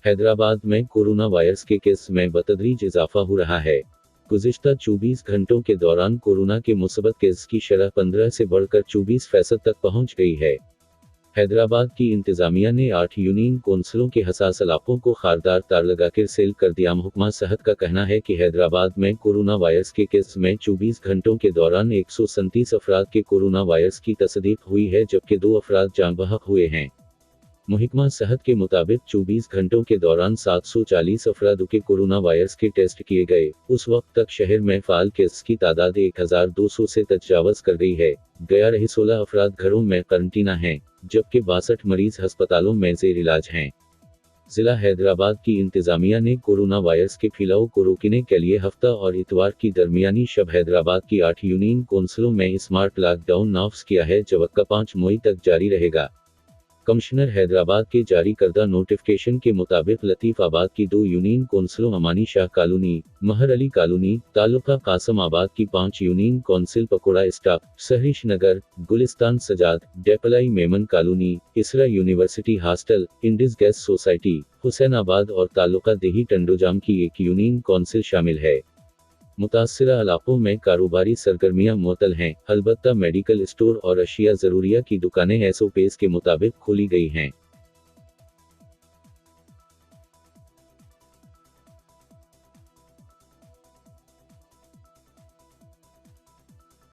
हैदराबाद में corona virus के case में बतदरीज इजाफा हो रहा है। गुज़िश्ता 24 घंटों के दौरान कोरोना के मुसबत केस की शरह 15 से बढ़कर 24% तक पहुंच गई है। हैदराबाद की इंतजामिया ने 8 यूनियन कौंसिलों के हसास इलाकों को खारदार तार लगाकर सील कर दिया। महकमा सेहत का कहना है कि हैदराबाद में कोरोना वायरस के केस में 24 घंटों के दौरान 137 अफराद के कोरोना वायरस की तस्दीक हुई है, जबकि 2 अफराद जान बहक हुए हैं। महकमा सेहत के मुताबिक 24 घंटों के दौरान 740 अफराद के कोरोना वायरस के टेस्ट किए गए। उस वक्त तक शहर में फ़ाल केस की तादाद 1200 से तजावज़ कर गई है। गया रहे 16 अफराद घरों में करंटीना हैं, जबकि 62 मरीज अस्पतालों में ज़ेर इलाज हैं। जिला हैदराबाद की इंतजामिया ने कोरोना वायरस के फैलाव को रोकने के लिए हफ्ता और इतवार की दरमियानी शब हैदराबाद की 8 यूनियन कौंसिलों में स्मार्ट लॉकडाउन नाफ्ज किया है, जबकि 5 मई तक जारी रहेगा। कमिश्नर हैदराबाद के जारी करदा नोटिफिकेशन के मुताबिक लतीफ़ाबाद की 2 यूनियन कौंसिलों Amani Shah colony, Mahar Ali colony, taluka Qasimabad की 5 यूनियन कौंसिल पकोड़ा स्टाफ, सहरिश नगर, गुलिस्तान सजाद, डेपलाई Memon colony, Isra university hostel, Indus gas society, Hussainabad और तालुका देही टंडोजाम की 1 यूनियन कौंसिल शामिल है। मुतासरा इलाकों में कारोबारी सरगर्मियां मुअत्तल हैं, अलबत्ता मेडिकल स्टोर और अशिया ज़रूरिया की दुकानें एसओपीज़ के मुताबिक खोली गई हैं।